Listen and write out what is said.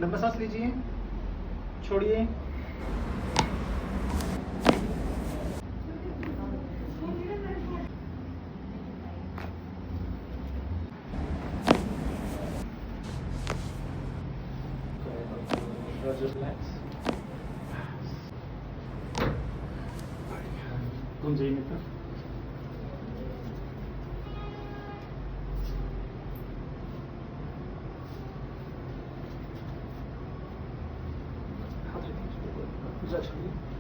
लंबा सांस लीजिए, छोड़िए। Just relax. घूम जाइए मित्र। पूजा छोड़िए।